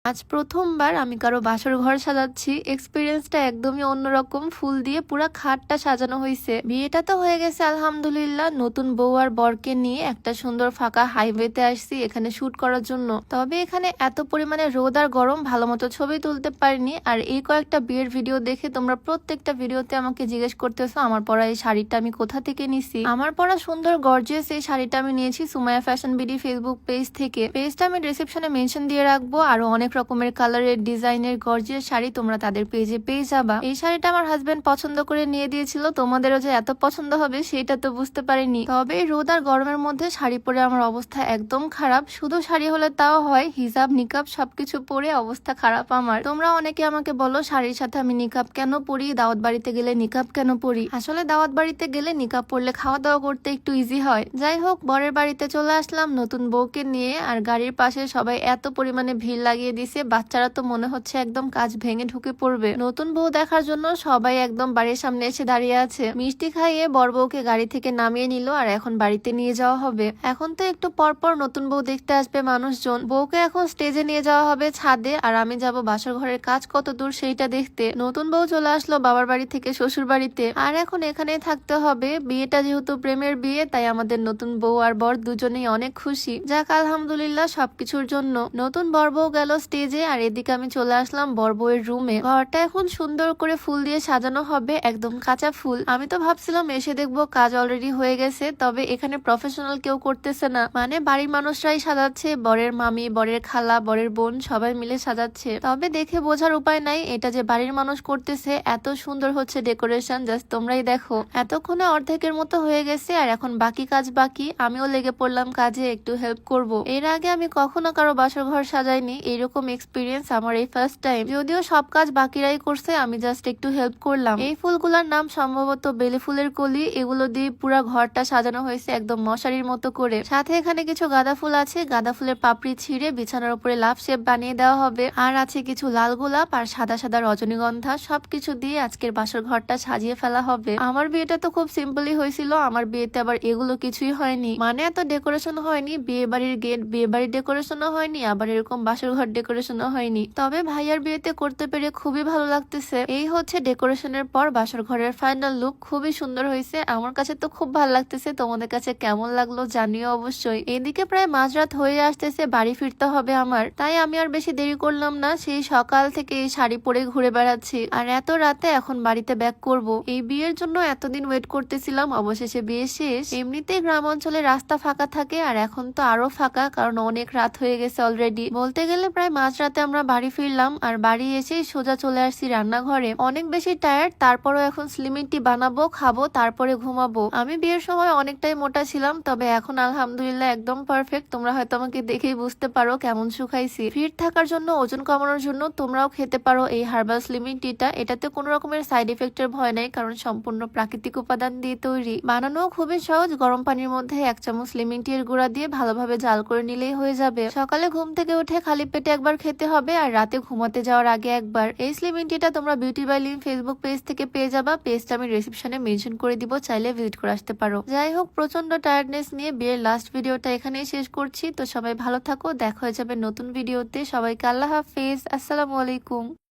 আজ প্রথমবার আমি কারো বাসর ঘর সাজাচ্ছি। এক্সপিরিয়েন্সটা একদমই অন্যরকম। ফুল দিয়ে পুরা খাটটা সাজানো হয়েছে। বিয়েটা তো হয়ে গেছে আলহামদুলিল্লাহ। নতুন বউ আর বরকে নিয়ে একটা সুন্দর ফাঁকা হাইওয়েতে আসছি এখানে শুট করার জন্য। তবে এখানে এত পরিমাণে রোদ আর গরম, ভালো মতো ছবি তুলতে পারিনি। আর এই কয়েকটা বিয়ের ভিডিও দেখে তোমরা প্রত্যেকটা ভিডিওতে আমাকে জিজ্ঞেস করতেছো আমার পরা এই শাড়িটা আমি কোথা থেকে নিছি। আমার পরা সুন্দর গর্জিয়াস এই শাড়িটা আমি নিয়েছি Sumaiya fashion BD Facebook page থেকে। পেজটা আমি ডিসক্রিপশনে মেনশন দিয়ে রাখবো। আরো অনেক রকমের কালারের ডিজাইনের গর্জিয়াস শাড়ি তোমরা তাদের পেজে পেয়ে যাবা। এই শাড়িটা আমার হাজবেন্ড পছন্দ করে নিয়ে দিয়েছিল। তোমাদেরও যে এত পছন্দ হবে সেটা তো বুঝতে পারিনি। তবে রোদ আর গরমের মধ্যে শাড়ি পরে আমার অবস্থা একদম খারাপ। শুধু শাড়ি হলে তাও হয়, হিজাব নিকাব সবকিছু পরে অবস্থা খারাপ আমার। তোমরা অনেকে আমাকে বলো শাড়ির সাথে আমি নিকাব কেন পরি, দাওয়াত বাড়িতে গেলে নিকাব কেন পরি। আসলে দাওয়াত বাড়িতে গেলে নিকাব পরলে খাওয়া দাওয়া করতে একটু ইজি হয়। যাই হোক, বরের বাড়িতে চলে আসলাম নতুন বউকে নিয়ে। আর গাড়ির পাশে সবাই এত পরিমাণে ভিড় লাগিয়ে দিছে, বাচ্চারা তো মনে হচ্ছে একদম কাজ ভেঙে ঢুকে পড়বে। নতুন বউ দেখার জন্য সবাই একদম বাড়ির সামনে এসে দাঁড়িয়ে আছে। মিষ্টি খাইয়ে বর বউকে গাড়ি থেকে নামিয়ে নিল আর এখন বাড়িতে নিয়ে যাওয়া হবে। এখন তো একটু পরপর নতুন বউ দেখতে আসবে মানুষজন। বউকে এখন স্টেজে নিয়ে যাওয়া হবে ছাদে, আর আমি যাব বাসর ঘরের কাজ কত দূর সেইটা দেখতে। নতুন বউ চলে আসলো বাবার বাড়ি থেকে শ্বশুর বাড়িতে, আর এখন এখানেই থাকতে হবে। বিয়েটা যেহেতু প্রেমের বিয়ে, তাই আমাদের নতুন বউ আর বর দুজনেই অনেক খুশি। যাক আলহামদুলিল্লাহ সবকিছুর জন্য। নতুন বর বউ গেল স্টেজে, আর এদিকে আমি চলে আসলাম বর বউয়ের রুমে। ঘরটা এখন সুন্দর করে ফুল দিয়ে সাজানো হবে, একদম কাঁচা ফুল। আমি তো ভাবছিলাম এসে দেখবো কাজ অলরেডি হয়ে গেছে, তবে এখানে প্রফেশনাল কেউ করতেছে না, মানে বাড়ির মানুষরাই সাজাচ্ছে। বরের মামি, বরের খালা, বরের বোন সবাই মিলে সাজাচ্ছে। তবে দেখে বোঝার উপায় নাই এটা যে বাড়ির মানুষ করতেছে। এত সুন্দর হচ্ছে ডেকোরেশন, জাস্ট তোমরাই দেখো। এতক্ষণে অর্ধেকের মতো হয়ে গেছে, আর এখন বাকি কাজ বাকি। আমিও লেগে পড়লাম কাজে, একটু হেল্প করব। এর আগে আমি কখনো কারো বাসর ঘর সাজাইনি, এরকম এক্সপিরিয়েন্স আমার এই ফার্স্ট টাইম। যদিও সব কাজ বাকিরাই করছে, আমি জাস্ট একটু হেল্প করলাম। এই ফুলগুলার নাম সম্ভবত বেলি ফুলের কলি। এগুলো দিয়ে পুরো ঘরটা সাজানো হয়েছে একদম মশারির মতো করে। সাথে এখানে কিছু গাঁদা ফুল আছে, গাঁদা ফুলের পাপড়ি ছিঁড়ে বিছানার উপরে লাভ শেপ বানিয়ে দেওয়া হবে। আর আছে কিছু লাল গোলাপ আর সাদা সাদা রজনীগন্ধা। সবকিছু দিয়ে আজকের বাসর ঘরটা সাজিয়ে ফেলা হবে। আমার বিয়েটা তো খুব সিম্পলি হয়েছিল, আমার বিয়েতে আবার এগুলো কিছুই হয়নি। মানে এত ডেকোরেশন হয়নি, বিয়ে বাড়ির গেট, বিয়ে বাড়ির ডেকোরেশনও হয়নি, আবার এরকম বাসর ঘর ডেকোরেশনও হয়নি। তবে ভাইয়ার বিয়েতে করতে পেরে খুবই ভালো লাগতেছে। এই হচ্ছে ডেকোরেশনের পর বাসর ঘরের ফাইনাল লুক। খুবই সুন্দর হয়েছে, আমার কাছে তো খুব ভালো লাগতেছে। তোমাদের কাছে কেমন লাগলো জানিও অবশ্যই। এদিকে প্রায় মাঝরাত হয়ে আসতেছে, বাড়ি ফিরতে হবে আমার। তাই আমি আর বেশি দেরি করলাম না, সেই সকাল থেকে এই শাড়ি পরে ঘুরে বেড়াচ্ছি। আর এত রাতে এখন বাড়িতে ব্যাক করব। এই বিয়ের জন্য এতদিন ওয়েট করতেছিলাম, অবশেষে বিয়ে শেষ। এমনিতেই গ্রাম অঞ্চলে রাস্তা ফাঁকা থাকে, আর এখন তো আরো ফাঁকা, কারণ অনেক রাত হয়ে গেছে অলরেডি। বলতে গেলে প্রায় মাঝরাতে আমরা বাড়ি ফিরলাম। আর বাড়ি এসেই সোজা চলে আসছি রান্নাঘরে। অনেক বেশি টায়ার্ড, তারপরও এখন স্লিমিং টি বানাবো, খাবো, তারপরে ঘুমাবো। আমি বিয়ের সময় অনেকটাই মোটা ছিলাম, তবে এখন আলহামদুলিল্লাহ একদম পারফেক্ট। তোমরা হয়তো আমাকে দেখেই বুঝতে পারো কেমন শুকাইছি। ফিট থাকার জন্য, ওজন কমানোর জন্য তোমরাও খেতে পারো এই হার্বাল স্লিমিং টিটা। এটাতে কোনো রকমের সাইড এফেক্টের ভয় নাই, কারণ সম্পূর্ণ প্রাকৃতিক উপাদান দিয়ে তৈরি। বানানো খুবই সহজ। গরম পানির মধ্যে 1 চামচ স্লিমিং টি এর গুঁড়া দিয়ে ভালোভাবে জাল করে নিলেই হয়ে যাবে। সকালে ঘুম থেকে উঠে খালি পেটে একবার খেতে হবে, আর রাতে ঘুমাতে যাওয়ার আগে একবার। এই স্লিমিং টিটা তোমরা beauty by Lim Facebook page থেকে পেয়ে যাবা। পেজটা আমি ডেসক্রিপশনে মেনশন করে দিব, চাইলে ভিজিট করে আসতে পারো। যাই হোক, প্রচন্ড টায়ার্ডনেস নিয়ে বিয়ের লাস্ট ভিডিওটা এখানেই শেষ করছি। তো সবাই ভালো থাকো, দেখা হয়ে যাবে নতুন ভিডিওতে। সবাইকে আল্লাহ হাফেজ, আসসালামু আলাইকুম।